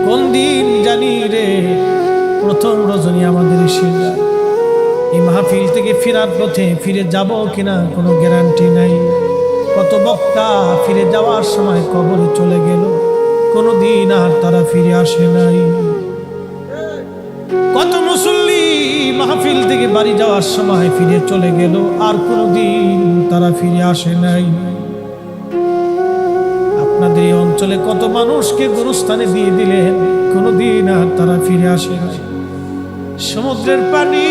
কোন দিন জানি রে প্রথম রজনী আমাদের এসে যায়। এই মাহফিল থেকে ফেরার পথে ফিরে যাব কিনা কোনো গ্যারান্টি নাই। কত বক্তা ফিরে যাওয়ার সময় কবরে চলে গেল, কোনো দিন আর তারা ফিরে আসে নাই। কত মুসল্লি মাহফিল থেকে বাড়ি যাওয়ার সময় ফিরে চলে গেল, আর কোনো দিন তারা ফিরে আসে নাই। আপনাদের এই অঞ্চলে কত মানুষকে গোরস্থানে দিয়ে দিলেন, কোনো দিন আর তারা ফিরে আসে নাই। সমুদ্রের পানি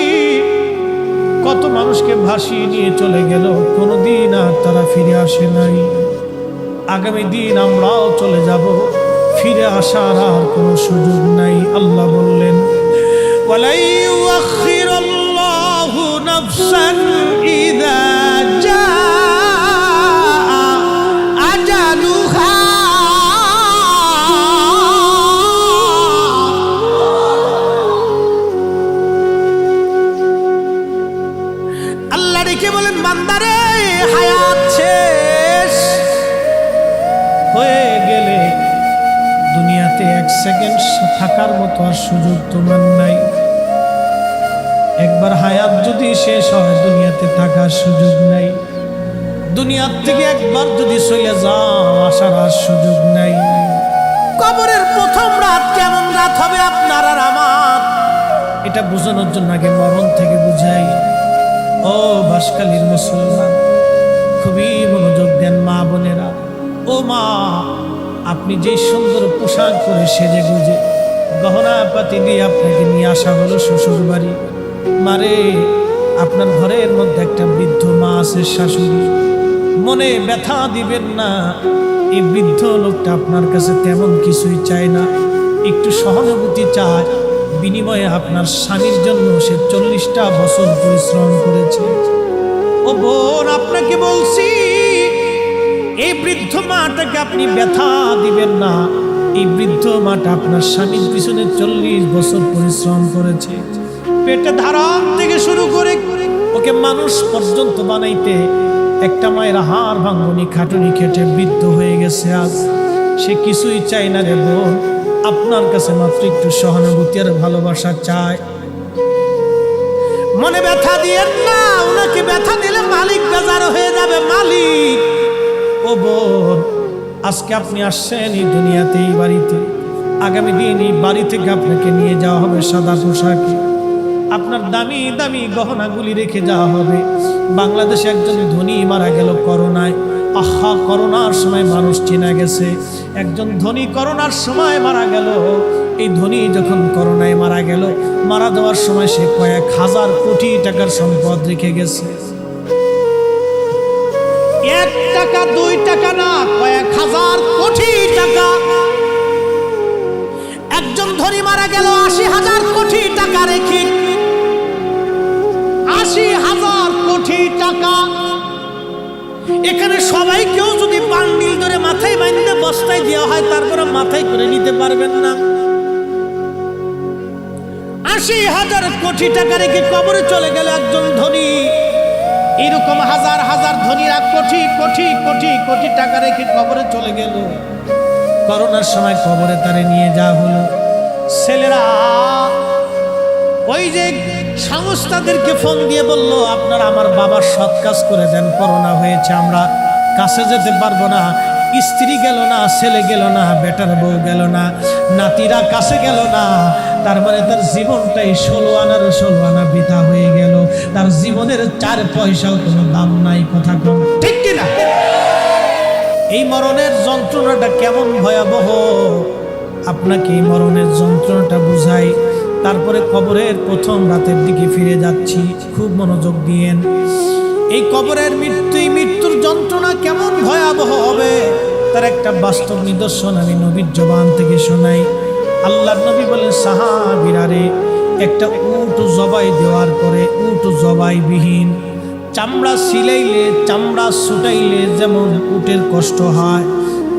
কত মানুষকে ভাসিয়ে নিয়ে চলে গেল, কোনো দিন আর তারা ফিরে আসে নাই। আগামী দিন আমরাও চলে যাব, ফিরে আসার আর কোনো সুযোগ নাই। আল্লাহ বললেন, ওয়ালা ইউআখিরুল্লাহু নাফসান ইযা জাআ আজালুহা। আল্লাহ রেখে বলেন, বান্দারে হায়াত শেষ হয়ে গেলে দুনিয়াতে এক সেকেন্ড থাকার মতো আর সুযোগ তোমার নাই। একবার হায়াত যদি শেষ হয় দুনিয়াতে থাকার সুযোগ নাই। দুনিয়ার থেকে একবার যদি চলে যাও আসার আর সুযোগ নাই। কবরের প্রথম রাত কেমন রাত হবে আপনার আর আমার, এটা বোঝানোর জন্য আগে মরণ থেকে বুঝাই। ও বাঁশখালীর মুসলমান, খুবই মনোযোগ দেন মা বোনেরা। ও মা, আপনি যে সুন্দর পোশাক পরে সেজে গুজে গহনা পাতি দিয়ে আপনাকে নিয়ে আসা হলো শ্বশুর বাড়ি। মারে, আপনার ঘরের মধ্যে একটা বৃদ্ধ মা আছে, শাশুড়ি। মনে ব্যথা দিবেন না, এই বৃদ্ধ লোকটা আপনার কাছে তেমন কিছুই চায় না, একটু সহানুভূতি চায়। বিনিময়ে আপনার স্বামীর জন্য সে 40টা বছর পরিশ্রম করেছে। ও বোন, আপনাকে বলছি, এই বৃদ্ধ মাটাকে আপনি ব্যথা দিবেন না। এই বৃদ্ধ মাটা আপনার স্বামীর পিছনে 40 বছর পরিশ্রম করেছে। পেটে ধারণ থেকে শুরু করে ওকে মানুষ পর্যন্ত বানাইতে একটা মায়ের হাড় ভাঙনি খাটুনি খেটে বৃদ্ধ হয়ে গেছে আজ। সে কিছুই চায় না রে বোন, আপনার কাছে মাত্র একটু সহানুভূতি আর ভালোবাসা চায়। মনে ব্যথা দিয়েন না, ওনাকে ব্যথা দিলে মালিক বেজার হয়ে যাবে। মালিক, ও বোন, আজকে আপনি আসছেন এই দুনিয়াতে, এই বাড়িতে। আগামী দিন এই বাড়ি থেকে আপনাকে নিয়ে যাওয়া হবে সাদা পোশাকে, আপনার দামি দামি গহনাগুলি রেখে যাওয়া হবে। বাংলাদেশে একজন ধনী মারা গেল করোনায়। আহা, করোনার সময় মানুষ চেনা গেছে। একজন ধনী করোনার সময় মারা গেল। এই ধনী যখন করোনায় মারা গেল, মারা যাওয়ার সময় সে কয়েক হাজার কোটি টাকার সম্পদ রেখে গেছে। 1 টাকা 2 টাকা না, কয়েক হাজার কোটি টাকা। একজন ধনী মারা গেল 80,000 কোটি টাকা রেখে। 80,000 কোটি টাকা। এখানে সবাই কেউ যদি বান্ডিল ধরে মাথায় বাঁধতে বস্তায় দেওয়া হয়, তারপরে মাথায় করে নিতে পারবেন না। 80,000 কোটি টাকা রেখে কবরে চলে গেল একজন ধনী। এরকম হাজার হাজার ধনীরা কোটি কোটি কোটি কোটি টাকা রেখে কবরে চলে গেল। করোনার সময় কবরে তারে নিয়ে যাওয়া হলো। ছেলেরা ওই যে সংস্থাদেরকে ফোন দিয়ে বলল, আপনারা আমার বাবার সৎ কাজ করে দেন, করোনা হয়েছে, আমরা কাছে যেতে পারবো না। স্ত্রী গেল না, ছেলে গেল না, বেটার বউ গেল না, নাতিরা কাছে গেল না। তার মানে তার জীবনটাই 16 আনার 16 আনা বৃথা হয়ে গেল। তার জীবনের 4 পয়সাও কোনো দাম নাই। কথা কম ঠিক কিনা? এই মরণের যন্ত্রণাটা কেমন ভয়াবহ, আপনাকে এই মরণের যন্ত্রণাটা বুঝাই। তারপরে কবরের প্রথম রাতের দিকে ফিরে যাচ্ছি, খুব মনোযোগ দিয়েন। এই কবরের মৃত্যুর যন্ত্রণা কেমন ভয়াবহ হবে তার একটা বাস্তব নিদর্শন আমি নবীর জবান থেকে শোনাই। আল্লাহর নবী বলেন, সাহাবীরা রে, একটা উট জবাই দেওয়ার পরে উট জবাই বিহীন, চামড়া সিলাইলে চামড়া ছুটাইলে যেমন উটের কষ্ট হয়,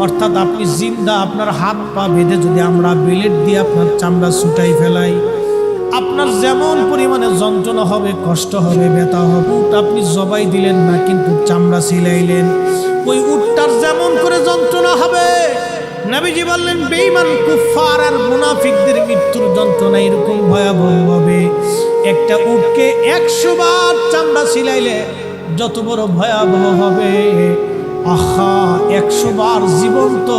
অর্থাৎ আপনি জিন্দা আপনার হাত পা বেঁধে যদি আমরা ব্লেড দিয়ে আপনার চামড়া ছুটাই ফেলাই, আপনার যেমন পরিমাণে যন্ত্রণা হবে, কষ্ট হবে, ব্যথা হবে। উট আপনি জবাই দিলেন না, কিন্তু চামড়া সিলাইলেন, ওই উটটার যেমন করে যন্ত্রণা হবে নবীজি বললেন বেঈমান কুফফার আর মুনাফিকদের মৃত্যুর যন্ত্রণা এরকম ভয়াবহ হবে, একটা উটকে 100 বার চামড়া ছিলাইলে যত বড় ভয়াবহ হবে, আহা 100 বার জীবন্ত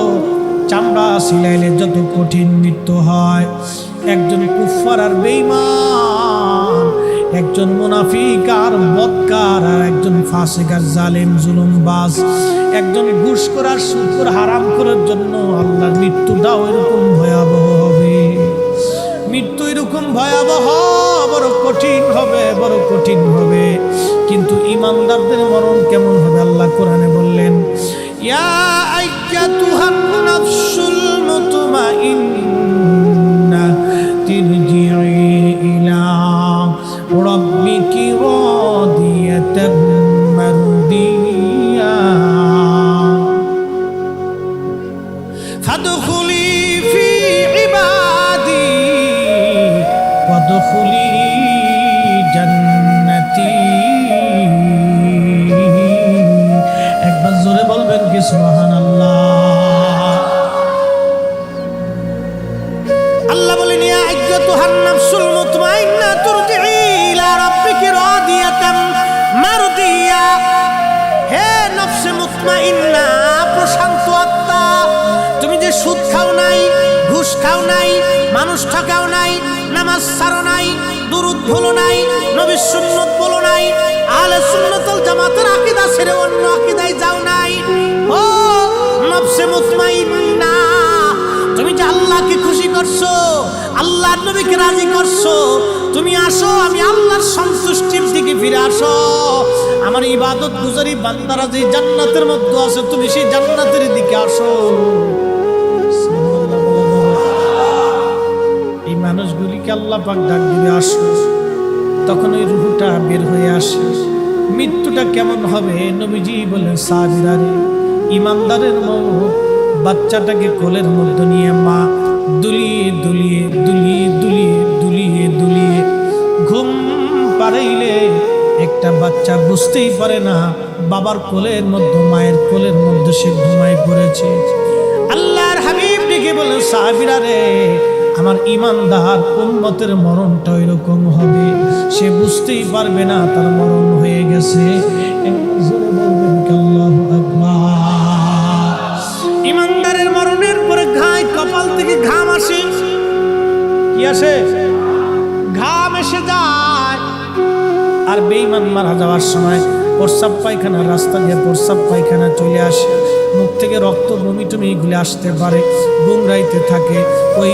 চামড়া ছিলাইলে যত কঠিন মৃত্যু হয়। একজন কুফফার আর বেঈমান, একজন মুনাফিক আর বদকার, আর একজন ফাসিক আর জালেম জুলুমবাজ, একজন ঘুষখোর আর সুদখোর হারাম করার জন্য আল্লাহর মৃত্যুটাও এরকম ভয়াবহ হবে। মৃত্যু এরকম ভয়াবহ, বড় কঠিন হবে, বড় কঠিন হবে। কিন্তু ইমানদারদের মরণ কেমন হবে আল্লাহ কোরআনে বললেন, ইয়া আইয়াতুহান নাফসুল মুতমাইন্না তিরজিই ইলা রাব্বিকি রাদিয়াতাম মারদিয়া ফাদখুলি ফি ইবাদি ওয়াদখুলি জান্নাতি। একবার জোরে বলবেন কি সুবহানাল্লাহ। আল্লাহ বলেন ইয়া আইয়াতুহান নাফসুল মুতমাইন্না তুরজিই ইলা রাব্বিকি রাদিয়াতাম মারদিয়া। হে নফসে মুতমাইন্না, প্রশান্ত আত্মা, তুমি যে সুদ খাও নাই, ঘুষ খাও নাই, মানুষ ঠকাও নাই, নামাজ ছাড়ো নাই, দুরূদ ভুলো নাই, নবীর সুন্নাত বলো নাই, আহলে সুন্নাত ওয়াল জামাতের আকীদা ছেড়ে অন্য আকীদায় যাও নাই, ও নফসে মুতমাইন্না, তুমি যে আল্লাহকে খুশি করছো, আল্লাহর নবীকে রাজি করছো, তুমি আসো, আমি আল্লাহর সন্তুষ্টির দিকে ফিরে আসো। আমার ইবাদত গুজারি বান্দারা যে জান্নাতের মধ্যে আছে, তুমি সেই জান্নাতের দিকে আসো। এই মানুষগুলিকে আল্লাহ পাক ডাক দিবে আসো, তখন ওই রূহটা বের হয়ে আসে। মৃত্যুটা কেমন হবে? নবীজি বলেন সাহাবীরা রে, ইমানদারের মৌত বাচ্চাটাকে কোলের মধ্যে নিয়ে মা দুলিয়ে দুলিয়ে দুলিয়ে দুলিয়ে দুলিয়ে দুলিয়ে ঘুম পাড়াইলে একটা বাচ্চা বুঝতেই পারে না বাবার কোলের মধ্যে, মায়ের কোলের মধ্যে সে ঘুমায় পড়েছে। আল্লাহর হাবিব ডেকে বলেন সাহাবীরা রে, আমার ইমানদার উম্মতের মরণটা এরকম হবে, সে বুঝতেই পারবে না তার মরণ হয়ে গেছে। জোরে বলবেন কি আল্লাহু আকবার। ইমানদারের মরণের পরে ঘায় কপাল থেকে ঘাম আসে। কি আসে? ঘাম এসে যায়। আর বেঈমান মারা যাওয়ার সময় প্রস্রাব পায়খানা, রাস্তা দিয়ে প্রস্রাব পায়খানা চলে আসে, মুখ থেকে রক্ত বমি টমি এগুলি আসতে পারে, গুমরাইতে থাকে। ওই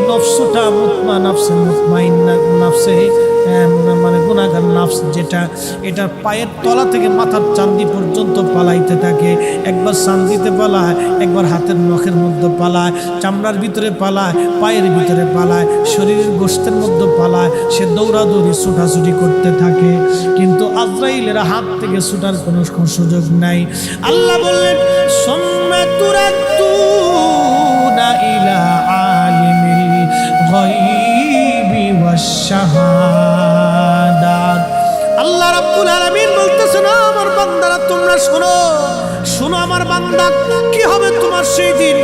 নফসটা মুতমাইন্না নাফসে, মানে গুনাহগার নাফস যেটা, এটা পায়ের তলা থেকে মাথার চান্দি পর্যন্ত পালাইতে থাকে। একবার চান্দিতে পালায়, একবার হাতের নখের মধ্যে পালায়, চামড়ার ভিতরে পালায়, পায়ের ভিতরে পালায়, শরীরের গোশতের মধ্যে পালায়। সে দৌড়াদৌড়ি ছুটাছুটি করতে থাকে, কিন্তু আজরাইলের হাত থেকে ছুটার কোনো সুযোগ নাই। আল্লাহ বললেন সুম্মা তুরাদ্দুনা ইলা আলিমিল গায়বি ওয়াশ শাহাদাত। আল্লাহ রাব্বুল আলামিন বলতেছেন, আমার বান্দারা তোমরা শোনো, শোনো আমার বান্দা, কি হবে তোমার সেই দিন?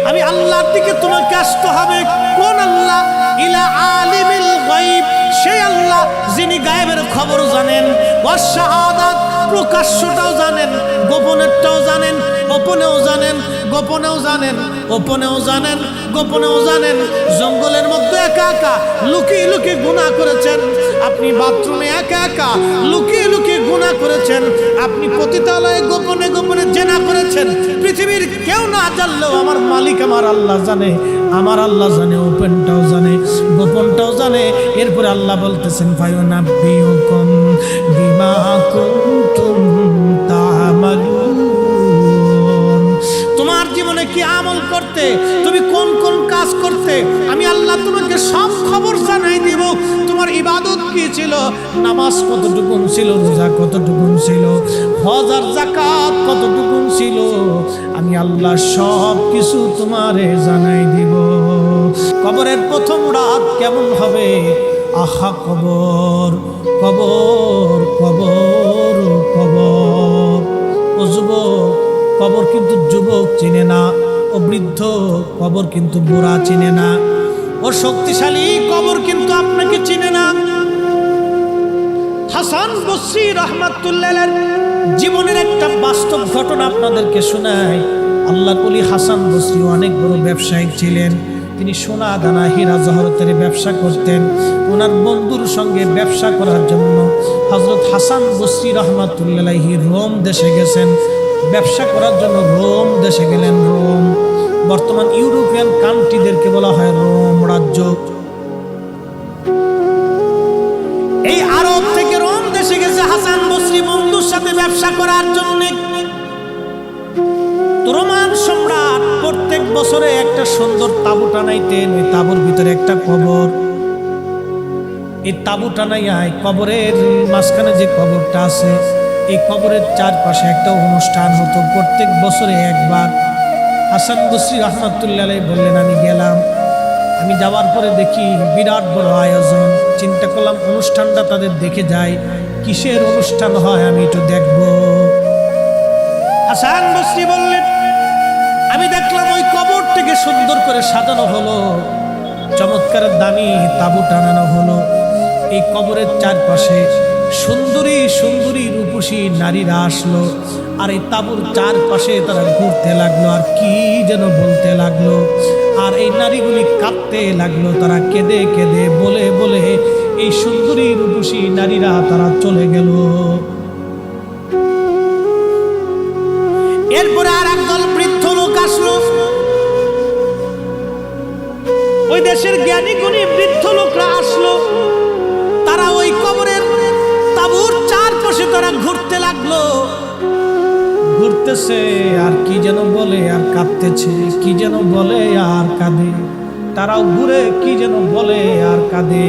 আমি আল্লাহর দিকে তোমাকে আসতে হবে। কোন আল্লাহ? ইলা আলিমিল গায়ব, সেই আল্লাহ যিনি গায়েবের খবর জানেন, ওয়াশ শাহাদাত, প্রকাশ্যটাও জানেন, গোপনেরটাও জানেন, গোপনেও জানেন, গোপনেও জানেন, গোপনেও জানেন, গোপনেও জানেন। জঙ্গলের মধ্যে একা একা লুকিয়ে লুকিয়ে গুনাহ করেছেন, আপনি বাথরুমে একা একা লুকিয়ে লুকিয়ে গুনাহ করেছেন, আপনি পতিতালয়ে গোপনে গোপনে জেনা করেছেন। পৃথিবীর কেউ না জানলেও আমার মালিক আমার আল্লাহ জানে, আমার আল্লাহ জানে, ওপেনটাও জানে, গোপনটাও জানে। এরপরে আল্লাহ বলতেছেন ফায়ুনাব্বিউকুম বিমা কুনতুম তা'মালুন। তোমার জীবনে কি আমল করতে, তুমি কোন কোন কাজ করতে, আমি আল্লাহ তোমাকে সব খবর জানাই দিব। তোমার ইবাদত কি ছিল, নামাজ কতটুকুন ছিল, রোজা কতটুকুন ছিল, হজ আর যাকাত কতটুকুন ছিল, আমি আল্লাহ সব কিছু তোমারে জানাই দিব। কবরের প্রথম রাত কেমন হবে? আহা কবর, কবর, কবর, কবর। ও যুবক, কবর কিন্তু যুবক চিনে না, ও বৃদ্ধ কবর কিন্তু বুড়া চিনে না, ও শক্তিশালী কবর কিন্তু আপনাকে চিনে না। হাসান বসরি রাহমাতুল্লাহ জীবনের একটা বাস্তব ঘটনা আপনাদেরকে শোনায়। আল্লাহর ওলি হাসান বসরি অনেক বড় ব্যবসায়িক ছিলেন। তিনি সোনা দানা হীরা জহরতের ব্যবসা করতেন। ওনার বন্ধুর সঙ্গে ব্যবসা করার জন্য হযরত হাসান বসরি রাহমাতুল্লাহ রোম দেশে গেছেন। ব্যবসা করার জন্য রোম দেশে গেলেন। রোম বর্তমান ইউরোপিয়ান কান্ট্রিদেরকে বলা হয় রোম রাজ্য। এই আরব থেকে রোম দেশে গেছে হাসান বসরি বন্ধুর সাথে ব্যবসা করার জন্য। রোমান সম্রাট প্রত্যেক বছরে একটা সুন্দর তাঁবু টানাইতেন। ওই তাঁবুর ভিতরে একটা কবর। এই তাঁবু টানাইয়ায় কবরের মাঝখানে যে কবরটা আছে, এই কবরের চারপাশে একটা অনুষ্ঠান হতো প্রত্যেক বছরে একবার। হাসান বসরি রাহমাতুল্লাহ বললেন, আমি গেলাম। আমি যাওয়ার পরে দেখি বিরাট বড় আয়োজন। চিন্তা করলাম অনুষ্ঠানটা তাদের দেখে যাই, কিসের অনুষ্ঠান হয় আমি একটু দেখব। হাসান বসরি বললেন, আমি দেখলাম ওই কবরটাকে সুন্দর করে সাজানো হলো, চমৎকার দামি তাঁবু টানানো হলো। এই কবরের চারপাশে সুন্দরী সুন্দরী রূপসী নারীরা আসলো, আর এই তাঁবুর চারপাশে তারা ঘুরতে লাগলো আর কি যেন বলতে লাগলো। আর এই নারীগুলি কাঁদতে লাগলো, তারা কেঁদে কেঁদে বলে বলে এই সুন্দরী রূপসী নারীরা তারা চলে গেল। এরপরে আর একদল বৃদ্ধ লোক আসলো। ওই দেশের জ্ঞানী গুণী বৃদ্ধ লোকরা আসলো। তারা ওই কবরের তাঁবুর চারপাশে তারা ঘুরতে লাগলো, ঘুরতেছে আর কি যেন বলে আর কাঁদতেছে, কি যেন বলে আর কাঁদে। তারাও ঘুরে কি যেন বলে আর কাঁদে।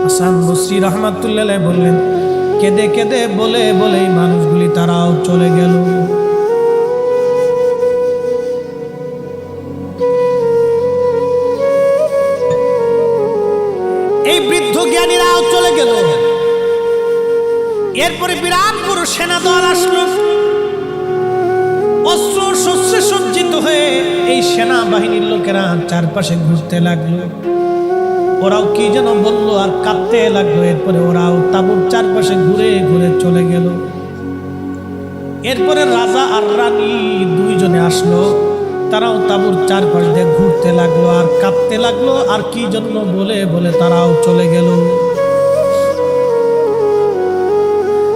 হাসান বসরি রাহমাতুল্লাহ বললেন, কেঁদে কেঁদে বলে বলে এই মানুষগুলি তারাও চলে গেল। এই বৃদ্ধ জ্ঞানীরাও চলে গেল। এরপরে বিরাট বড় সেনা দল আসলো। অস্ত্র শস্ত্রে সজ্জিত হয়ে এই সেনা বাহিনীর লোকেরা চারপাশে ঘুরতে লাগলো। ওরাও কি যেন বললো আর কাঁদতে লাগলো। এরপরে ওরাও তাঁবুর চারপাশে ঘুরে ঘুরে চলে গেল। এরপরে রাজা আর রানী দুইজনে আসলো। তারাও তাঁবুর চারপাশ দিয়ে ঘুরতে লাগলো আর কাঁদতে লাগলো আর কি জন্য বলে বলে তারাও চলে গেল।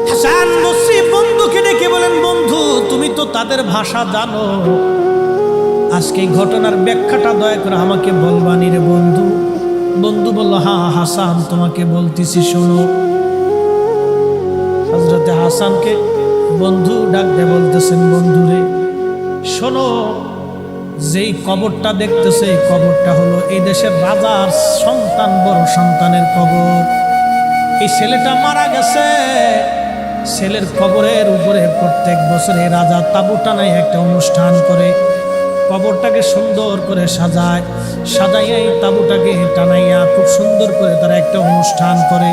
হাসান বসরি বন্ধুকে ডেকে বলেন, বন্ধু তুমি তো তাদের ভাষা জানো, আজকে এই ঘটনার ব্যাখ্যাটা দয়া করে আমাকে বলবানি রে বন্ধু। বন্ধু বলল, হ্যাঁ হাসান তোমাকে বলতেছি শোনো। হযরতে হাসানকে বন্ধু ডাক দিয়ে বলতেছেন, বন্ধুরে শোনো, যেই কবরটা দেখতেছে এই কবরটা হলো এই দেশের রাজার সন্তান, বড় সন্তানের কবর। এই ছেলেটা মারা গেছে। ছেলের কবরের উপরে প্রত্যেক বছরে রাজা তাঁবু টানায় একটা অনুষ্ঠান করে, কবরটাকে সুন্দর করে সাজায়। সাজাইয়া এই তাঁবুটাকে টানাইয়া খুব সুন্দর করে তারা একটা অনুষ্ঠান করে।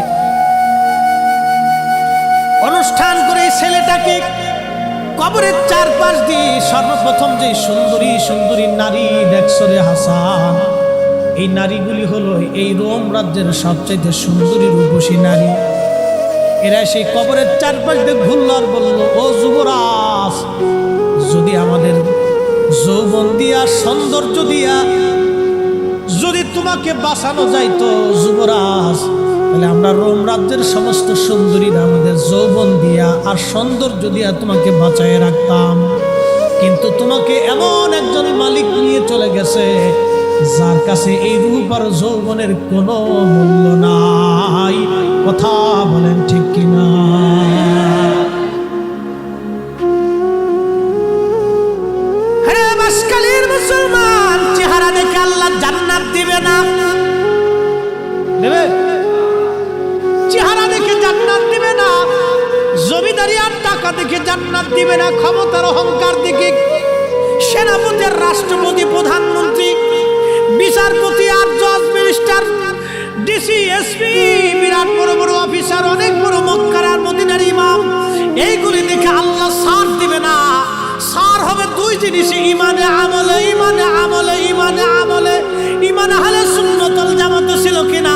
অনুষ্ঠান করে ছেলেটাকে কবরের চারপাশ দিয়ে সর্বপ্রথম যে সুন্দরী সুন্দরী নারী দেখছো রে হাসান, এই নারীগুলি হলো এই রোম রাজ্যের সবচেয়ে সুন্দরী রূপসী নারী। এরা সেই কবরের চারপাশ দিয়ে ঘুরল আর বলল, ও যুবরাজ, যদি আমাদের যৌবন দিয়া সৌন্দর্য দিয়া যদি তোমাকে বাঁচানো যাইতো যুবরাজ, তাহলে আমরা রোম রাজ্যের সমস্ত সুন্দরীরা আমাদের যৌবন দিয়া আর সৌন্দর্য দিয়া তোমাকে বাঁচায় রাখতাম। কিন্তু তোমাকে এমন একজন মালিক নিয়ে চলে গেছে যার কাছে এই রূপ আর যৌবনের কোনো মূল্য নাই। কথা বলেন ঠিক কিনা? হ্যাঁ বাসকালীর মুসলমান, চেহারা দেখে আল্লাহ জান্নাত দিবে না। দেবে? চেহারা দেখে জান্নাত দিবে না, জমিদারি আর টাকা দেখে জান্নাত দিবে না, ক্ষমতার অহংকার দেখে সেনাপতি আর রাষ্ট্রপতি, প্রধানমন্ত্রী, বিচারপতি আর জজ, মিনিস্টার, ডিসি, এসপি, বিরাট বড় বড় অফিসার, অনেক বড় মক্কার আর মদিনার ইমাম, এইগুলি দেখে আল্লাহ ছাড় দিবে না। ছাড় হবে দুই দুই জিনিস, ইমানে আমলে, ইমানে আমলে, ইমানে আমলে। ইমান আহলে সুন্নাত ওয়াল জামাত ছিল কিনা,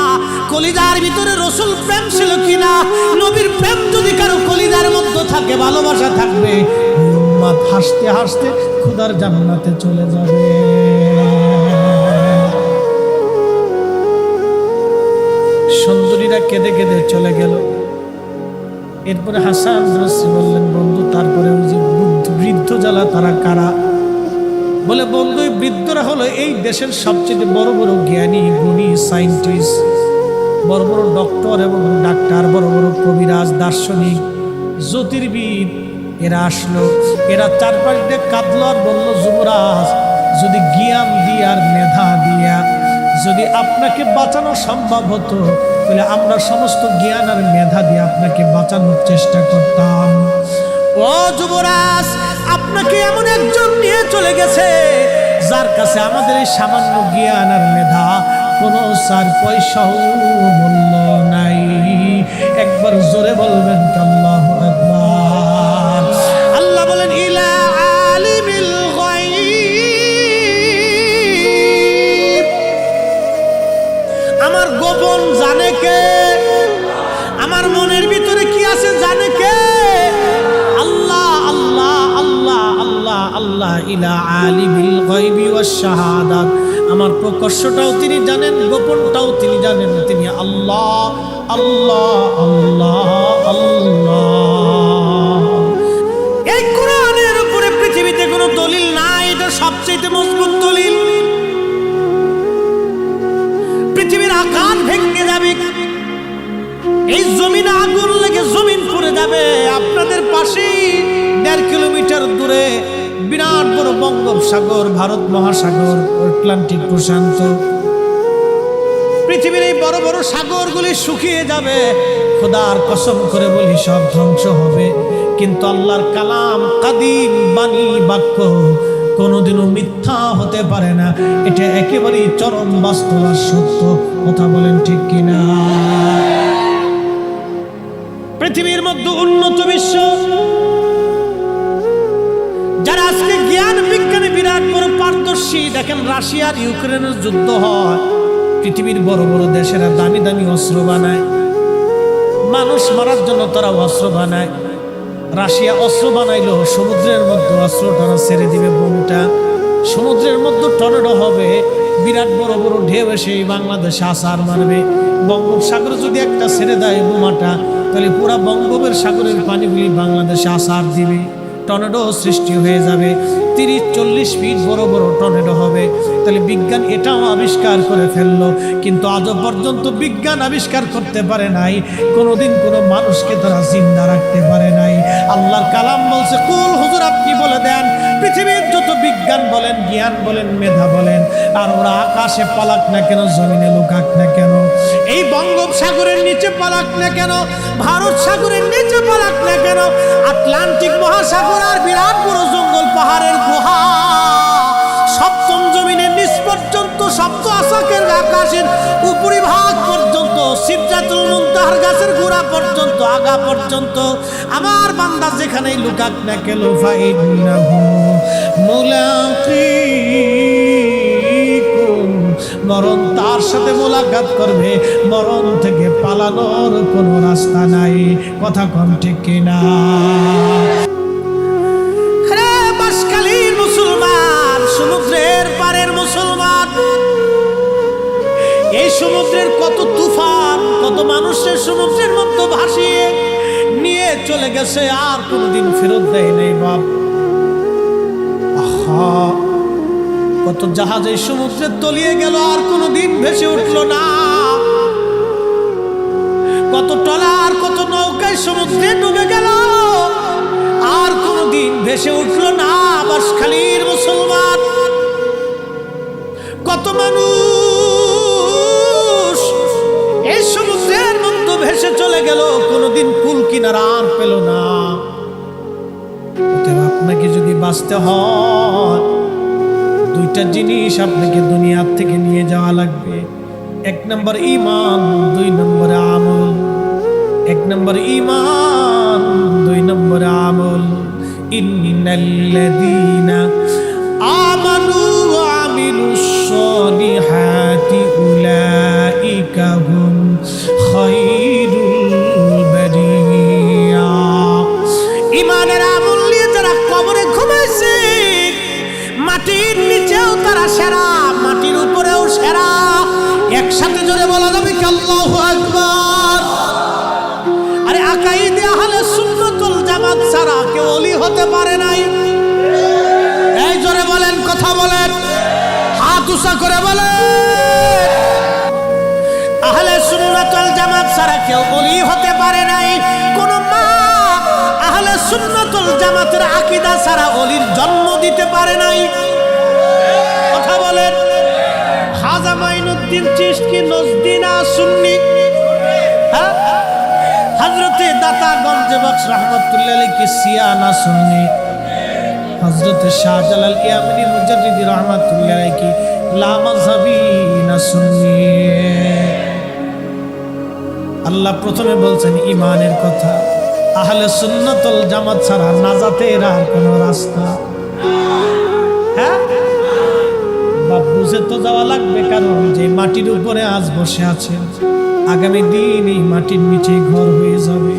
কলিজার ভিতরে রাসূল প্রেম ছিল কিনা। নবীর প্রেম যদি কারো কলিজার মধ্যে থাকে, ভালোবাসা থাকবে, উম্মত হাসতে হাসতে খোদার জান্নাতে চলে যাবে। সুন্দরীরা কেঁদে কেঁদে চলে গেল। এরপরে হাসান বসরি বললেন, বন্ধু তারপরে ওই যে বৃদ্ধ জ্বালা তারা কারা? বলে, বন্ধু এই বৃদ্ধরা হলো এই দেশের সবচেয়ে বড় বড় জ্ঞানী গুণী সায়েন্টিস্ট, বড় বড় ডক্টর এবং ডাক্তার, বড় বড় কবিরাজ, দার্শনিক, জ্যোতির্বিদ। এরা আসলো, এরা চারপাশ দিয়ে কাঁদলো আর বললো, যুবরাজ যদি জ্ঞান দিয়ে আর মেধা দিয়া যদি আপনাকে বাঁচানো সম্ভব হতো, তাহলে আমরা সমস্ত জ্ঞান আর মেধা দিয়ে আপনাকে বাঁচানোর চেষ্টা করতাম। ও যুবরাজ, আপনাকে এমন একজন নিয়ে চলে গেছে যার কাছে আমাদের এই সামান্য জ্ঞান আর মেধা কোনো 4 পয়সাও মূল্য নাই। একবার জোরে বলবেন আল্লাহু আকবার। আল্লাহ বলেন, ইলা আলিমিল গায়ব, আমার গোপন জানে কে, আমার মনের ভিতরে কি আছে জানে কে? আল্লাহ, আল্লাহ, আল্লাহ, আল্লাহ, আল্লাহ। ইলা আলিমিল গায়বি ওয়াশ শাহাদাত, আমার প্রকাশ্যটাও তিনি জানেন, গোপনটাও তিনি জানেন, তিনি আল্লাহ, আল্লাহ, আল্লাহ, আল্লাহ। এই কোরআনের উপরে পৃথিবীতে কোনো দলিল নাই, এটা সবচেয়ে মজবুত দলিল। পৃথিবীর আকাশ ভেঙে যাবে, এই জমিনে আগুন লেগে জমিন পুড়ে যাবে। আপনাদের পাশেই 1.5 কিলোমিটার দূরে বিরাট বড় বঙ্গোপসাগর, ভারত মহাসাগর, আটলান্টিক প্রশান্ত, পৃথিবীর এই বড় বড় সাগরগুলি শুকিয়ে যাবে। খোদার কসম করে বলি, সব ধ্বংস হবে। কিন্তু আল্লাহর কালাম, কাদিম বাণী, বাক্য কোনোদিনও মিথ্যা হতে পারে না। এটা একেবারেই চরম বাস্তব আর সত্য। কথা বলেন ঠিক কিনা? পৃথিবীর মধ্যে উন্নত বিশ্ব যারা আজকে জ্ঞান বিজ্ঞানে বিরাট বড় পারদর্শী, দেখেন রাশিয়া আর ইউক্রেনের যুদ্ধ হয়, পৃথিবীর বড় বড় দেশেরা দামি দামি অস্ত্র বানায়, মানুষ মারার জন্য তারা অস্ত্র বানায়। রাশিয়া অস্ত্র বানাইলো, সমুদ্রের মধ্যে অস্ত্রটা ছেড়ে দিবে, বোমটা সমুদ্রের মধ্যে টর্নেডো হবে, বিরাট বড় বড় ঢেউ এসে বাংলাদেশে আছাড় মারবে। বঙ্গোপসাগরে যদি একটা ছেড়ে দেয় বোমাটা, তাহলে পুরা বঙ্গোপসাগরের পানিগুলি বাংলাদেশে আছাড় দিবে, টর্নেডো সৃষ্টি হয়ে যাবে। 30-40 ফিট বড় বড় টর্নেডো হবে। তাহলে বিজ্ঞান এটাও আবিষ্কার করে ফেললো, কিন্তু আজও পর্যন্ত বিজ্ঞান আবিষ্কার করতে পারে নাই, কোনোদিন কোনো মানুষকে তারা জিন্দা রাখতে পারে নাই। আল্লাহর কালাম বলছে, কুল হুজুর আপনি বলে দেন, পৃথিবীর যত বিজ্ঞান বলেন, জ্ঞান বলেন, মেধা বলেন, আর ওরা আকাশে পালাক না কেন, জমিনে লুকাক না কেন, এই বঙ্গোপসাগরের নিচে পালাক না কেন, ভারত সাগরের নিচে পালাক না কেন, আটলান্টিক মহাসাগর আর বিরাট বড় জঙ্গল, পাহাড়ের গুহা, সপ্তম জমিনের নিচ পর্যন্ত, সপ্ত আসাকের আকাশের উপরিভাগ পর্যন্ত, সিদরাতুল মুনতাহার গাছের গোড়া পর্যন্ত, আগা পর্যন্ত, আমার বান্দা যেখানেই লুকাক না কেন, ফাইন্নাহু মুলাকিকুম, মরণ তার সাথে মোলাকাত করবে, মরণ থেকে পালানোর কোনো রাস্তা নাই। কথা কম ঠিক কিনা? বাঁশখালীর মুসলমান, সমুদ্রের পারের মুসলমান, এই সমুদ্রের কত তুফান, কত মানুষের সমুদ্রের মধ্যে ভাসিয়ে নিয়ে চলে গেছে, আর কোনোদিন ফেরত দেয় নেই। বাপ, কত জাহাজ এই সমুদ্রে তলিয়ে গেল, আর কোনোদিন ভেসে উঠলো না। কত ট্রলার, কত নৌকায় সমুদ্রে ডুবে গেল, আর কোনোদিন ভেসে উঠলো না। বাঁশখালীর মুসলমান, কত মানুষ এই সমুদ্রের মধ্যে ভেসে চলে গেল, কোনোদিন কুল কিনারা আর পেল না। আপনাকে যদি বাঁচতে হয়, 2টা জিনিস আপনাকে দুনিয়ার থেকে নিয়ে যাওয়া লাগবে। 1 নম্বর ঈমান, 2 নম্বর আমল। 1 নম্বর ঈমান, 2 নম্বর আমল। ইন্নাল্লাযীনা আমানু ওয়া আমিলুস সলিহাতি উলাইকা হুম খায়রুল বারিয়া। ঈমানের আমল নিয়ে যারা কবরে ঘুমাইছে, মাটির নিচেও তারা সেরা, মাটির উপরেও সেরা। একসাথে জোরে বলা যাবে কি আল্লাহু আকবার? আরে আকাইদে আহলে সুন্নাত ওয়াল জামাত ছাড়া কেউ ওলি হতে পারে নাই। এই জোরে বলেন, কথা বলেন, হাত উঁচা করে বলেন। আহলে সুন্নাত ওয়াল জামাত ছাড়া কেউ ওলি হতে পারে নাই। কোন মা আহলে সুন্নাত ওয়াল জামাতের আকীদা ছাড়া ওলির জন্ম দিতে পারে নাই। কথা বলেন। খাজা মাইনুদ্দিন চিশতি নজদি না সুন্নি? হ্যাঁ। হযরতে দাতা গঞ্জে বক্স রাহমাতুল্লাহ আলাইহি কি শিয়া না সুন্নি? হযরতে শাহজালাল ইয়ামানি মুজাদ্দিদি রাহমাতুল্লাহ আলাইহি কি লা মাযহাবি না সুন্নি? আল্লাহ প্রথমে বলছেন ঈমানের কথা। আহলে সুন্নাত ওয়াল জামাত ছাড়া নাজাতের আর কোনো রাস্তা। হ্যাঁ, বাপ বুঝে তো যাওয়া লাগবে, কারণ যে মাটির উপরে আজ বসে আছেন, আগামী দিন এই মাটির নিচে ঘর হয়ে যাবে।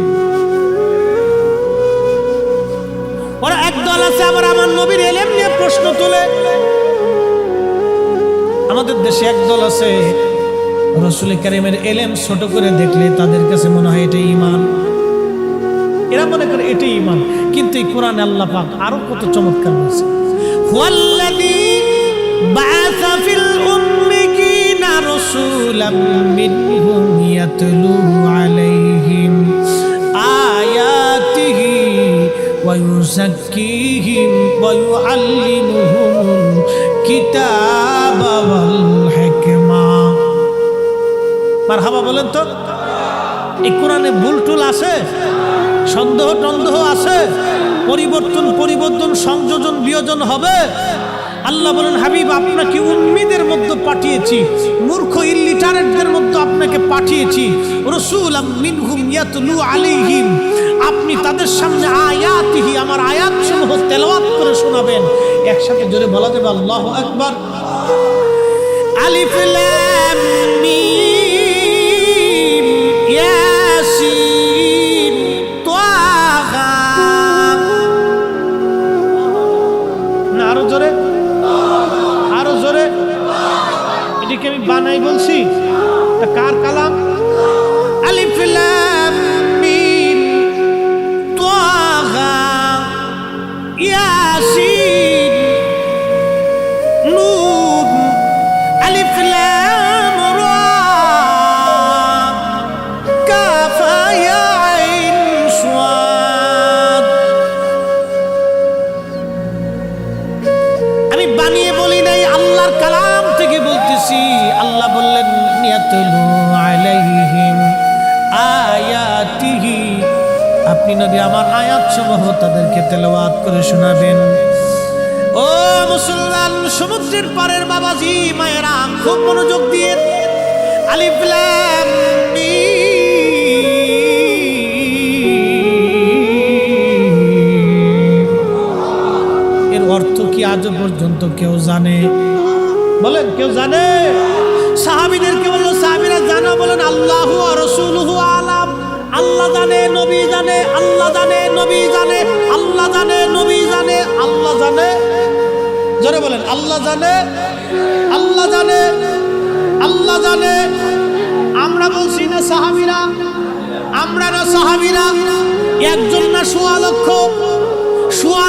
ওরা একদল আছে আবার আমার নবীর ইলম নিয়ে প্রশ্ন তোলে। আমাদের দেশে একদল আছে রাসূল কারীমের ইলম ছোট করে দেখলে তাদের কাছে মনে হয় এটাই ঈমান। এরা মনে করে এটাই ঈমান, কিন্তু এই কোরআনে আল্লাহ পাক আরো কত চমৎকার বলেছে। হুয়াল্লাযী বা'আসা ফিল উম্মিয়িনা রাসূলাম মিনহুম ইয়াতলু আলাইহিম আয়াতিহি ওয়া ইউযাক্কিহিম ওয়া ইউআল্লিমুহুমুল কিতাবা ওয়াল হিকমা। মারহাবা বলেন তো। এই কোরআনে ভুল টুল আছে, সন্দেহ টন্দেহ আছে, পরিবর্তন সংযোজন বিয়োজন হবে। আল্লাহ বলেন, হাবিব আপনাকে উম্মিদের মধ্যে পাঠিয়েছি, মূর্খ ইলিটারেটদের মধ্যে আপনাকে পাঠিয়েছি। রাসূলাম মিনহুম ইয়াতলু আলাইহিম, আপনি তাদের সামনে আয়াতিহি, আমার আয়াতসমূহ তেলাওয়াত করে শোনাবেন। একসাথে জোরে বলা যাবে আল্লাহু আকবার। আলিফ লাম মিম ইয়াসিন তাহা। না আরো জোরে, আরো জোরে। এটাকে আমি বানাই বলছি, কার কালাম? আলিফ লাম মিম তাহা ইয়াসিন নুন আলিফ লাম রা কাফ ইয়া আইন সাদ। আমি বানিয়ে বলি নাই, আল্লাহর কালাম থেকে বলতেছি। আল্লাহ বললেন ইয়াতলু আলাইহিম আয়াতিহি, আপনি নবী আমার আয়াত সমূহ তাদেরকে তেলাওয়াত করে শোনাবেন। ও মুসলমান, সমুদ্রের পারের বাবাজি মায়েরা খুব মনোযোগ দিয়ে আলিফ লাম মিম, এর অর্থ কি আজও পর্যন্ত কেউ জানে? বলেন, কেউ জানে? সাহাবীদেরকে বললো, সাহাবীরা জানো? বলেন আল্লাহু ওয়া রাসূলুহু আলাম। আল্লাহ জানে, নবী জানে, আল্লাহ জানে, নবী জানে, আল্লাহ জানে, নবী জানে, আল্লাহ জানে। জোরে বলেন, আল্লাহ জানে, আল্লাহ জানে, আল্লাহ জানে। আমরা বলছি না সাহাবীরা? আমরা না সাহাবীরা? একজন না সোয়া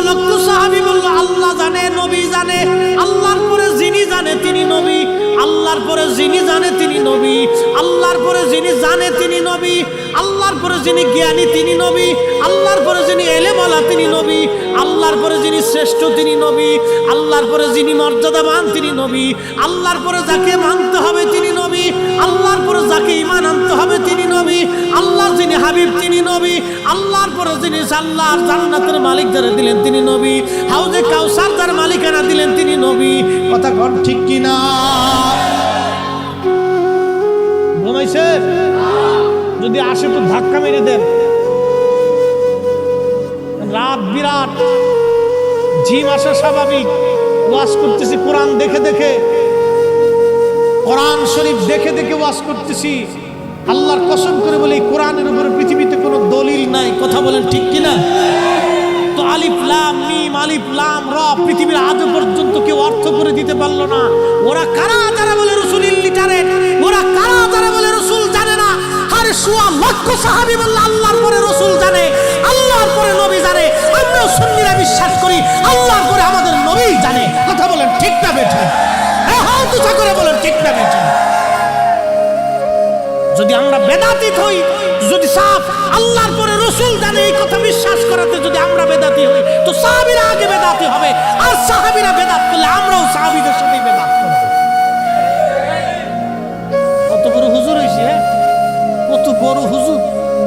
লক্ষ সাহাবী বলল আল্লাহ জানে, নবী জানে। আল্লাহর পরে যিনি জানে তিনি নবী, আল্লাহর পরে যিনি জানে তিনি নবী, আল্লাহর পরে যিনি জানে তিনি নবী, আল্লাহর পরে যিনি জ্ঞানী তিনি নবী, আল্লাহর পরে যিনি এলেমওয়ালা তিনি নবী, আল্লাহর পরে যিনি শ্রেষ্ঠ তিনি নবী, আল্লাহর পরে যিনি মর্যাদাবান তিনি নবী, আল্লাহর পরে যাকে মানতে হবে তিনি নবী, আল্লাহর পরে যাকে ঈমান আনতে হবে তিনি নবী, আল্লাহর যিনি হাবিব তিনি নবী, আল্লাহর পরে যিনি আল্লাহর জান্নাতের মালিক যারা দিলেন তিনি নবী, হাউজে কাউসার যার মালিকানা দিলেন তিনি নবী। কথা কোন ঠিক কিনা? ঘুমাইছে? যদি আসে তো ধাক্কা মেরে দেন। রাত বিরাট, ঝিম আসা স্বাভাবিক। ওয়াজ করতেছি কোরআন দেখে দেখে, কোরআন শরীফ দেখে দেখে ওয়াজ করতেছি। আল্লাহর কসম করে বলি, কোরআনের উপরে পৃথিবীতে কোনো দলিল নাই। কথা বলেন ঠিক কিনা? তো আলিফ লাম মিম, আলিফ লাম র পৃথিবীর আজও পর্যন্ত কেউ অর্থ করে দিতে পারলো না। ওরা কারা যারা বলে রাসূল ইল্লিটারেট? ওরা কারা যারা বলে রাসূল জানে না? আরে সোয়া লক্ষ সাহাবী বলল আল্লাহর পরে রাসূল জানে, আল্লাহর পরে নবী জানে। আমরাও সুন্নিরা বিশ্বাস করি আল্লাহর পরে আমাদের নবী জানে। কথা বলেন ঠিক না বেঠিক? হ্যাঁ হাত উঁচা করে বলেন ঠিক না বেঠিক? যদি আমরা বেদাতি হই, যদি সাফ আল্লাহর পরে রাসূল জানে এই কথা বিশ্বাস করাতে যদি আমরা বেদাতি হই, তো সাহাবীরা আগে বেদাতি হবে। আর সাহাবীরা বেদাত করলে আমরাও সাহাবীদের সাথে বেদাত করব। কত বড় হুজুর হইছে, কত বড় হুজুর!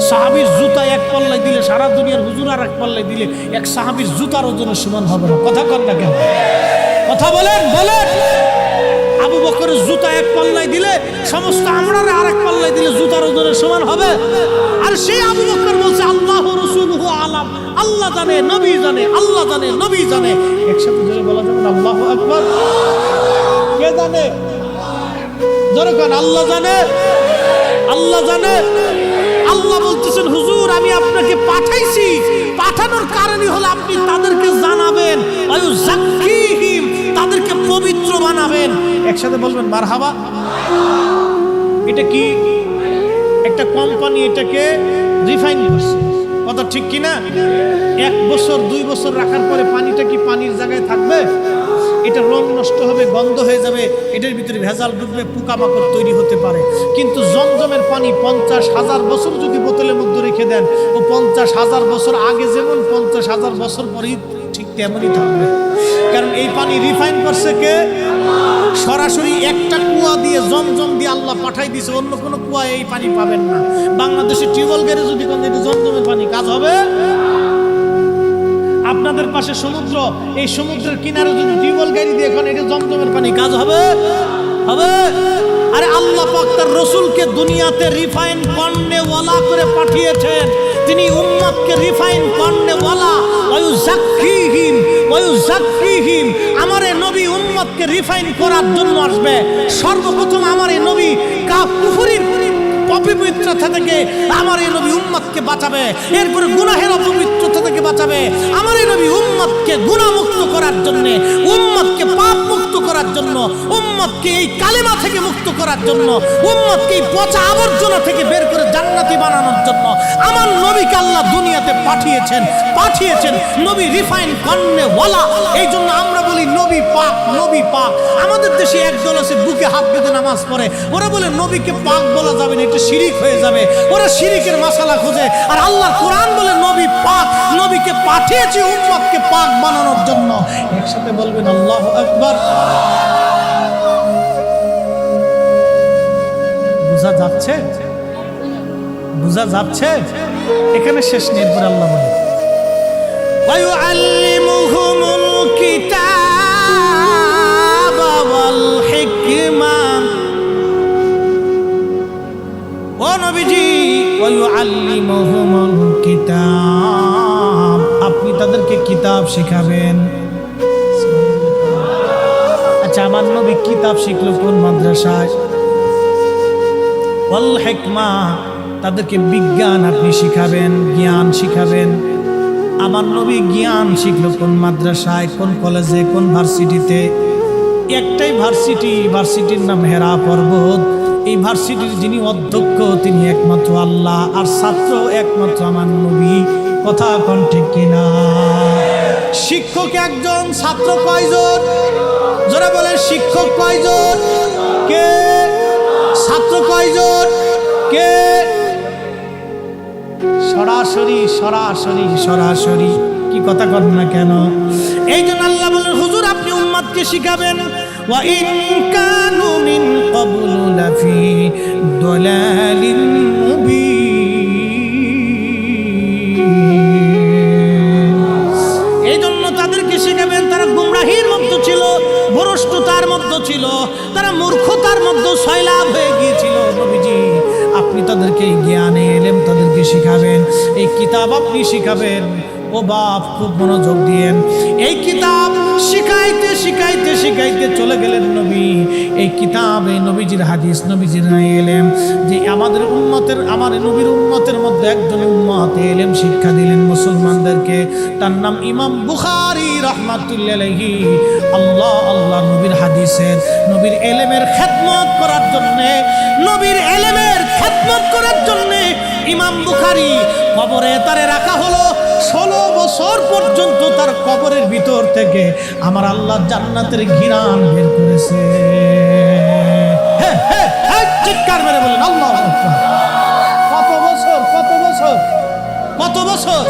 সাহাবীর জুতা এক পাল্লায় দিলে সারা দুনিয়ার হুজুর আর এক পাল্লায় দিলে এক সাহাবীর জুতার ওজনের সমান হবে না। কথা কন না কেন? কথা বলেন বলেন। আবু বকরের জুতা এক পাল্লায় দিলে সমস্ত আমরা আর এক পাল্লায় দিলে জুতার ওজনের সমান হবে? আর সেই আবু বকর বলছে আল্লাহু রাসূলুহু আলাম, আল্লাহ জানে নবী জানে, আল্লাহ জানে নবী জানে। একসাথে জোরে বলা যাবে না আল্লাহু আকবার? কে জানে? জোরে কোন আল্লাহ জানে, আল্লাহ জানে। আল্লাহ বলতেছেন হুজুর আমি আপনাকে পাঠাইছি, পাঠানোর কারণই হলো আপনি তাদেরকে জানাবেন, ওয়ায়ুযাক্কিহিম, তাদেরকে পবিত্র বানাবেন। একসাথে বলবেন মারহাবা। এটা কি? একটা কোম্পানি এটাকে রিফাইন করছে। কথা ঠিক কি না? 1 বছর 2 বছর রাখার পরে পানিটা কি পানির জায়গায় থাকবে? এটা রং নষ্ট হবে, গন্ধ হয়ে যাবে, এটার ভিতরে ভেজাল ঢুকবে, পোকামাকড় তৈরি হতে পারে। কিন্তু জমজমের পানি 50,000 বছর যদি বোতলের মধ্যে রেখে দেন, ও 50,000 বছর আগে যেমন 50,000 বছর পরেই ঠিক তেমনই থাকবে। কারণ এই পানি রিফাইন করছে কে? সরাসরি একটা কুয়া দিয়ে, জমজম দিয়ে আল্লাহ পাঠাই দিয়েছে। অন্য কোনো কুয়া এই পানি পাবেন না। বাংলাদেশে টিউবওয়েল গেলে যদি কোন জমজমের পানি কাজ হবে? আপনাদের পাশে সমুদ্র, এই সমুদ্রের কিনারে যদি টিউবওয়েল গাড়ি দিয়ে এখন এটা জমজমের পানি কাজ হবে? হবে? আরে আল্লাহ পাক তার রাসূলকে দুনিয়াতে রিফাইন কর্নে ওয়ালা করে পাঠিয়েছেন। তিনি উম্মতকে রিফাইন কর্নে ওয়ালা, ওয়ায়ুযাক্কিহিম ওয়ায়ুযাক্কিহিম। আমার এই নবী উম্মতকে রিফাইন করার জন্য আসবে। সর্বপ্রথম আমার এই নবী কুফরির অপবিত্রতা থেকে আমার এই নবী উম্মতকে বাঁচাবে। এরপরে গুনাহের অপবিত্রতা থেকে বাঁচাবে। আমার এই নবী উম্মতকে গুনাহমুক্ত করার জন্য, উম্মতকে পাপ মুক্ত করার জন্য, উম্মতকে এই কালেমা থেকে মুক্ত করার জন্য, উম্মতকে এই পচা আবর্জনা থেকে বের করে জান্নাতি বানানোর জন্য আমার নবীকে আল্লাহ দুনিয়াতে পাঠিয়েছেন। নবী রিফাইন কর্নে ওয়ালা। এই জন্য আমরা বলি নবী পাক, নবী পাক। আমাদের দেশে একদল আছে বুকে হাত বেঁধে নামাজ পড়ে, ওরা বলে নবীকে পাক বলা যাবে না, এটা শিরিক হয়ে যাবে। ওরা শিরিকের মাসালা খোঁজে। আর আল্লাহর কোরআন বলে নবী পাক, নবীকে পাঠিয়েছি উম্মতকে পাক বানানোর জন্য। একসাথে বলবেন আল্লাহু আকবার। বুঝা যাচ্ছে? বুঝা যাচ্ছে? এখানে শেষ নেই। এরপরে আল্লাহ বলে ওয়ায়ুআল্লিমুহুমুল কিতাবা ওয়াল হিকমা। ও নবীজি, ওয়ায়ুআল্লিমুহুমুল কিতাব, আপনি তাদেরকে কিতাব শিখাবেন। আচ্ছা, আমার নবী কিতাব শিখলো কোন মাদ্রাসায়? ওয়াল হিকমা, তাদেরকে বিজ্ঞান আপনি শিখাবেন, জ্ঞান শিখাবেন। আমার নবী জ্ঞান শিখলো কোন মাদ্রাসায়, কোন কলেজে, কোন ভার্সিটিতে? একটাই ভার্সিটি, ভার্সিটির নাম হেরা পর্বত। এই ভার্সিটির যিনি অধ্যক্ষ তিনি একমাত্র আল্লাহ, আর ছাত্র একমাত্র আমার নবী। কথা কোন ঠিক কিনা? শিক্ষক একজন, ছাত্র কয়জন? যারা বলে শিক্ষক কয়জন? কে? ছাত্র কয়জন? কে? সরাসরি সরাসরি সরাসরি। কি কথা কর না কেন? এই জন্য আল্লাহ বলেন হুজুর আপনি উম্মতকে শিখাবেন। ওয়া ইন কানু মিন ক্বাবলু লাফি দালালিন মুবিন। এই জন্য তাদেরকে শিখাবেন। তারা গুমরাহির মধ্যে ছিল, ভ্রষ্টতার মধ্যে ছিল, তারা মূর্খতার মধ্যে সয়লাভ হয়ে গিয়েছিল। নবীজি আপনি তাদেরকে জ্ঞানে এলেম তাদেরকে শিখাবেন, এই কিতাব আপনি শিখাবেন। ও বাপ খুব মনোযোগ দিয়েন। এই কিতাব শিখাইতে শিখাইতে শিখাইতে চলে গেলেন নবী। এই কিতাবে নবীজির হাদিস, নবীজির এলেম, যে আমাদের উম্মতের, আমার নবীর উম্মতের মধ্যে একজন উম্মত এলেম শিক্ষা দিলেন মুসলমানদেরকে। তার নাম ইমাম বুখারী রাহমাতুল্লাহি আলাইহি। আল্লাহ আল্লাহ, নবীর হাদিসের, নবীর এলেমের খেদমত করার জন্যে, নবীর এলেমের খেদমত করার জন্যে ইমাম বুখারী কবরে তারে রাখা হলো। 16 বছর পর্যন্ত তার কবরের ভিতর থেকে আমার আল্লাহ জান্নাতের ঘিরান বের করেছে। চিৎকার মেরে বলেন আল্লাহু আকবার। কত বছর, কত বছর, কত বছর!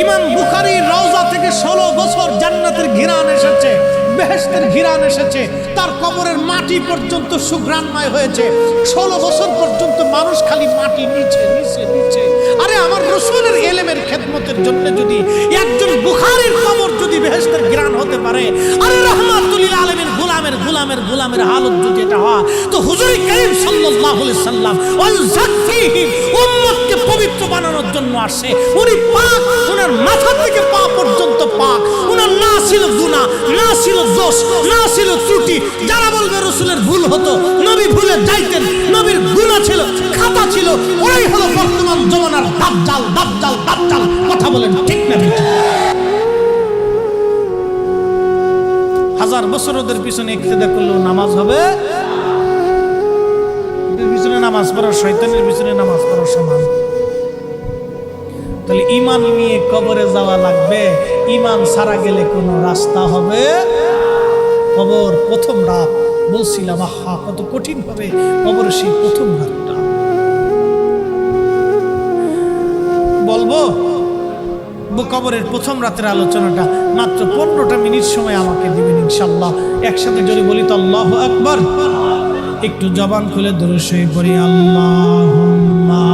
ইমাম বুখারীর রওজা থেকে 16 বছর জান্নাতের ঘিরান এসেছে, বেহেশতের ঘিরান এসেছে। তার কবরের মাটি পর্যন্ত সুঘ্রাণময় হয়েছে। 16 বছর পর্যন্ত মানুষ খালি মাটি নিচে নিচে নিচে। আরে আমার রাসূলের এলেমের খেদমতের জন্য যদি একজন বুখারীর কবর যদি বেহেশতের ঘিরান হতে পারে, আরে রাহমাতুল লিল আলামিন গোলামের গোলামের গোলামের হালত যদি এটা হয়, তো হুজুর কারীম সাল্লাল্লাহু আলাইহি সাল্লাম ওয়াল যাকফিহিম, উম্মতকে পবিত্র বানানোর জন্য আসে। উনি পাক, ওনার মাথা থেকে পা পর্যন্ত পাক। ওনার না ছিল গুনাহ, না ছিল দোষ, না ছিল ত্রুটি। যারা বলবে রাসূলের ভুল হতো, নবী ভুলে যাইতেন, নবীর গুনাহ ছিল, খাতা ছিল, ওরাই হলো বর্তমান জমানার দাজ্জাল দাজ্জাল দাজ্জাল। কথা বলেন ঠিক না ঠিক? হাজার বছর ওদের পিছনে ইক্তেদা করলেও নামাজ হবে? ওদের পিছনে নামাজ পড়া শয়তানের পিছনে নামাজ পড়া সমান। তাহলে ঈমান নিয়ে কবরে যাওয়া লাগবে। ঈমান ছাড়া গেলে কোনো রাস্তা হবে? কবর প্রথম রাত বলছিলাম, আহা কত কঠিন হবে কবর সেই প্রথম রাতটা। বলবো কবরের প্রথম রাতের আলোচনাটা মাত্র 15টা মিনিট সময় আমাকে দিবেন ইনশাআল্লাহ। একসাথে যদি বলি তো আল্লাহু আকবার। একটু জবান খুলে দরুদ শরীফ পড়ি। আল্লাহুম্মা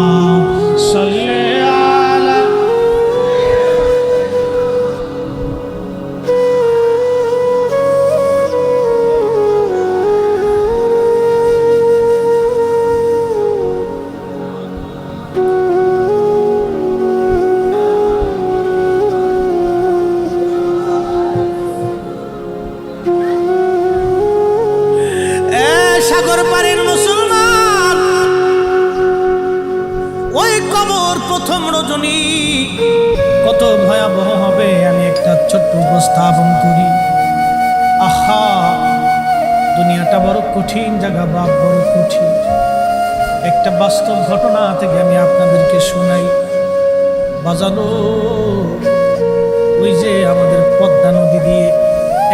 সাল্লি আলা। সাগর পারের মুসলমান, ওই কবর প্রথম রজনী কত ভয়াবহ হবে আমি একটা ছোট্ট উপস্থাপন করি। আহা, দুনিয়াটা বড় কঠিন জায়গা বাপ, বড় কঠিন। একটা বাস্তব ঘটনা থেকে আমি আপনাদেরকে শোনাই। বাজানো ওই যে আমাদের পদ্মা নদী দিয়ে,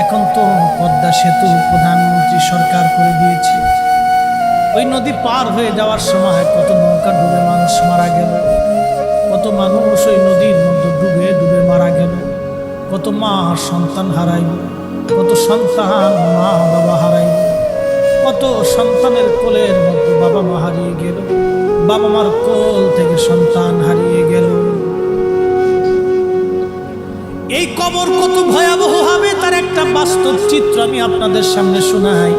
এখন তো পদ্মা সেতু প্রধানমন্ত্রী সরকার করে দিয়েছে। ওই নদী পার হয়ে যাওয়ার সময় কত নৌকা ডুবে মানুষ মারা গেল, কত মানুষ ওই নদীর মধ্যে ডুবে ডুবে মারা গেল, কত মা সন্তান হারাইল, কত সন্তান মা বাবা হারাইল, কত সন্তানের কোলের মধ্যে বাবা মা হারিয়ে গেল, বাবা মার কোল থেকে সন্তান হারিয়ে গেল। এই কবর কত ভয়াবহ হবে তার একটা বাস্তব চিত্র আমি আপনাদের সামনে শোনাই।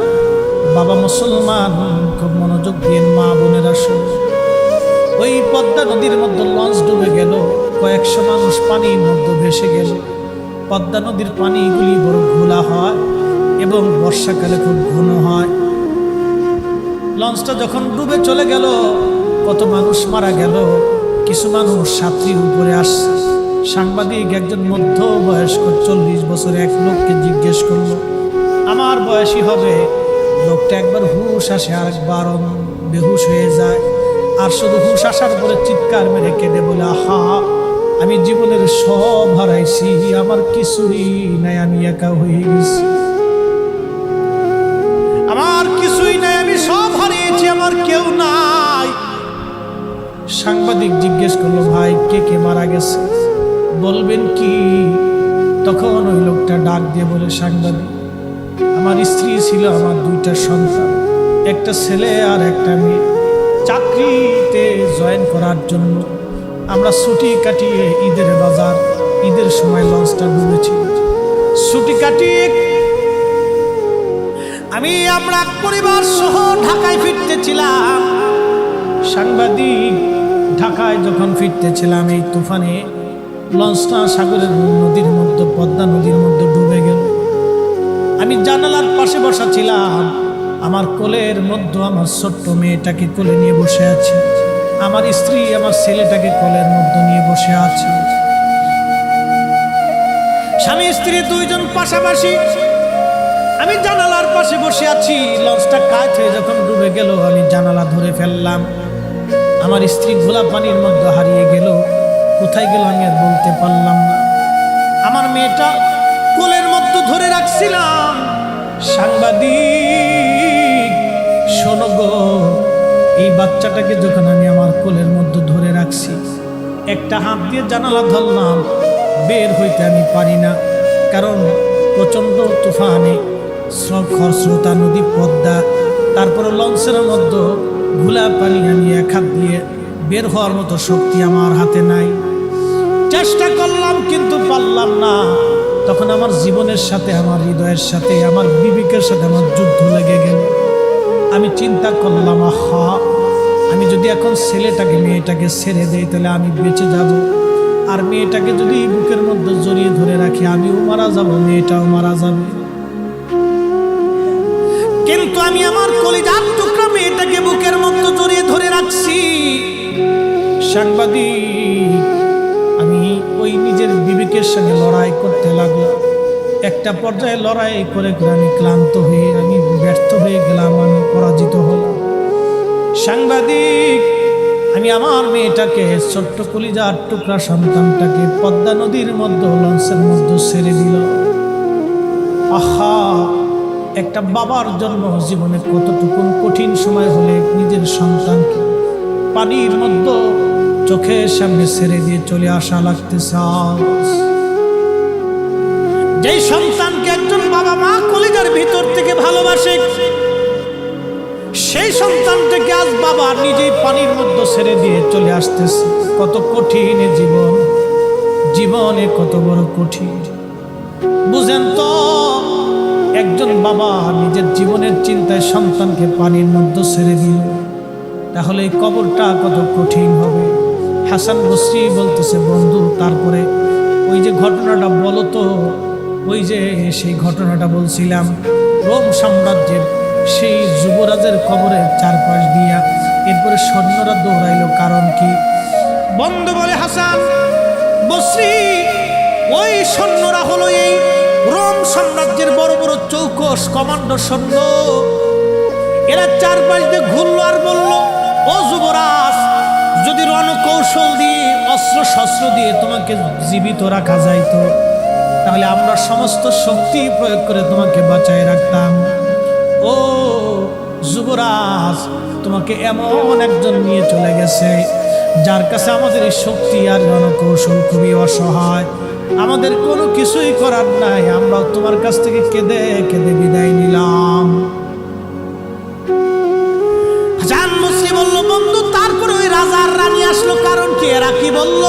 বাবা মুসলমান, খুব মনোযোগ দিয়ে মা বোনেরা শুনুন। ওই পদ্মা নদীর মধ্যে লঞ্চ ডুবে গেল, কয়েকশো মানুষ পানির মধ্যে ভেসে গেল। পদ্মা নদীর পানিগুলি বড় ঘোলা হয় এবং বর্ষাকালে খুব ঘন হয়। লঞ্চটা যখন ডুবে চলে গেল, কত মানুষ মারা গেল, কিছু মানুষ সাঁতরির উপরে আসছে। সাংবাদিক একজন মধ্য বয়স্ক 40 বছরের এক লোককে জিজ্ঞেস করলো, আমার বয়সী হবে। লোকটা একবার হুশ আসে, আরেকবার বেহুশ হয়ে যায়। আর শুধু হুশ আসার পরে চিৎকার মেরে কেঁদে বলে, আহা আমি জীবনের সব হারাইছি, আমার কিছুই নাই, আমি একা হয়ে গেছি, আমার কিছুই নাই, আমি সব হারিয়েছি, আমার কেউ নাই। সাংবাদিক জিজ্ঞেস করলো, ভাই কে কে মারা গেছে, বলবেন কি? তখন ওই লোকটা ডাক দিয়ে বলে, সাংবাদিক আমার স্ত্রী ছিল, আমার 2টা সন্তান, একটা ছেলে আর একটা মেয়ে। চাকরিতে জয়েন করার জন্য আমরা ছুটি কাটিয়ে ঈদের বাজার, ঈদের সময় লঞ্চটা ডুবেছিল। ছুটি কাটিয়ে আমরা পরিবার সহ ঢাকায় ফিরতেছিলাম। সাংবাদিক ঢাকায় যখন ফিরতেছিলাম, এই তুফানে লঞ্চটা সাগরের নদীর মধ্যে, পদ্মা নদীর মধ্যে ডুবে গেল। আমি জানালার পাশে বসা ছিলাম, আমার কোলের মধ্যে আমার ছোট্ট মেয়েটাকে কোলে নিয়ে বসে আছি, আমার স্ত্রী আমার ছেলেটাকে কোলের মধ্যে নিয়ে বসে আছে। স্বামী স্ত্রী দুইজন পাশাপাশি, আমি জানালার পাশে বসে আছি। লঞ্চটা কাজ হয়ে যখন ডুবে গেল, আমি জানালা ধরে ফেললাম। আমার স্ত্রী ঘোলা পানির মধ্যে হারিয়ে গেল, কোথায় গেল আমি আর বলতে পারলাম না। আমার মেয়েটা কোলের মধ্যে ধরে রাখছিলাম। সাংবাদিক শোনো গো, এই বাচ্চাটাকে যখন আমি আমার কোলের মধ্যে ধরে রাখছি, একটা হাত দিয়ে জানালা ধরলাম, বের হইতে আমি পারি না, কারণ প্রচণ্ড তুফানে খরস্রোতা নদী পদ্মা, তারপরে লঞ্চের মধ্যে ঘোলা পানি, আমি এক হাত দিয়ে বের হওয়ার মতো শক্তি আমার হাতে নাই। চেষ্টা করলাম কিন্তু পারলাম না। তখন আমার জীবনের সাথে, আমার হৃদয়ের সাথে, আমার বিবেকের সাথে আমার যুদ্ধ লেগে গেল। আমি চিন্তা করলাম, আহা, আমি যদি এখন ছেলেটাকে মেয়েটাকে ছেড়ে দেই তাহলে আমি বেঁচে যাব, আর মেয়েটাকে যদি বুকের মধ্যে জড়িয়ে ধরে রাখি আমিও মারা যাব, মেয়েটাও মারা যাবে। কিন্তু আমি আমার কলিজার টুকরা মেয়েটাকে বুকের মধ্যে জড়িয়ে ধরে রাখছি। সাংবাদিক, আমি ওই নিজের বিবেকের সঙ্গে লড়াই করতে লাগলাম। একটা পর্যায়ে লড়াই করে করে আমি ক্লান্ত হয়ে, আমি ব্যর্থ হয়ে গেলাম, আমি পরাজিত হলাম। সাংবাদিক, আমি আমার মেয়েটাকে, ছোট্ট কলিজার টুকরা সন্তানটাকে পদ্মা নদীর মধ্যে, লঞ্চের মধ্যে ছেড়ে দিল। আহা, একটা বাবার জন্য জীবনে কতটুকু কঠিন সময় হলে নিজের সন্তানকে পানির মধ্যে চোখের সামনে ছেড়ে দিয়ে চলে আসা লাগতেছে। যেই সন্তানকে একজন বাবা মা কলিজার ভিতর থেকে ভালোবাসে, সেই সন্তানটাকে আজ বাবা নিজেই পানির মধ্যে ছেড়ে দিয়ে চলে আসতেছে। কত কঠিন জীবন, জীবনে কত বড় কঠিন বুঝেন তো। একজন বাবা নিজের জীবনের চিন্তায় সন্তানকে পানির মধ্যে ছেড়ে দিল, তাহলে এই কবরটা কত কঠিন হবে। হাসান বসরি বলতেছে, বন্ধু তারপরে ওই যে ঘটনাটা বলো তো। ওই যে সেই ঘটনাটা বলছিলাম, রোম সাম্রাজ্যের সেই যুবরাজের কবরের চারপাশ দিয়া এরপরে সৈন্যরা দৌড়াইলো, কারণ কি? বন্ধু বলে হাসান বসরি, ওই সৈন্যরা হলো এই রোম সাম্রাজ্যের বড় বড় চৌকস কমান্ডো সৈন্য। এরা চারপাশ দিয়ে ঘুরলো আর বলল, ও যুবরাজ, যদি রণকৌশল দিয়ে, অস্ত্র শস্ত্র দিয়ে তোমাকে জীবিত রাখা যাইতো, তাহলে আমরা সমস্ত শক্তি প্রয়োগ করে তোমাকে বাঁচায় রাখতাম। ও যুবরাজ, তোমাকে এমন একজন নিয়ে চলে গেছে যার কাছে আমাদের এই শক্তি আর রণকৌশল খুবই অসহায়, আমাদের কোনো কিছুই করার নাই, আমরা তোমার কাছ থেকে কেঁদে কেঁদে বিদায় নিলাম। হাসান বসরি বলল, বন্ধু তারপরে ওই রাজার রানী আসলো, কারণ কি? এরা কি বলল?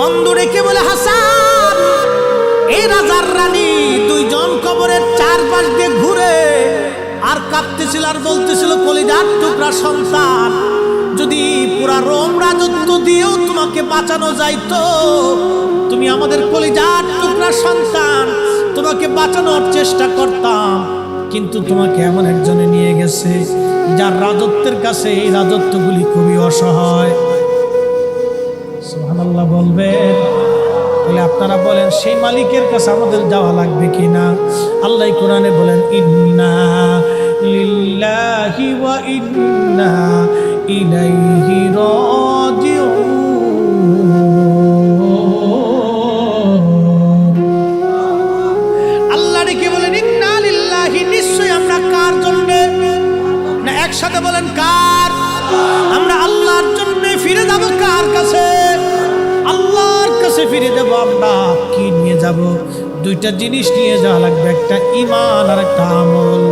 বন্ধু রেখে বলে, হাসান, এই রাজার রানী দুইজন কবরের চারপাশ দিয়ে ঘুরে আর কাঁদতেছিল আর বলতেছিল, কলিজার টুকরা সন্তান, যদি পুরা রোম রাজত্ব দিয়েও তোমাকে বাঁচানো যাইতো, তুমি আমাদের কলিজার টুকরা সন্তান, তোমাকে বাঁচানোর চেষ্টা করতাম, কিন্তু তোমাকে এমন একজনে নিয়ে গেছে যার রাজত্বের কাছে এই রাজত্বগুলি খুবই অসহায়। সুবহানাল্লাহ বলবেন? তাহলে আপনারা বলেন, সেই মালিকের কাছে আমাদের যাওয়া লাগবে কিনা? আল্লাহ কোরআনে বলেন, ইন্না লিল্লাহি ওয়া ইন্না ইলাইহি রাজিউন। আল্লাহ রেখে বলেন, ইন্না লিল্লাহি, নিশ্চয়ই আমরা কার জন্য? না একসাথে বলেন, কার? আমরা আল্লাহর জন্য ফিরে যাব। কার কাছে? আল্লাহর কাছে ফিরে যাব। আমরা কি নিয়ে যাব? দুইটা জিনিস নিয়ে যাওয়া লাগবে, একটা ঈমান আর একটা আমল।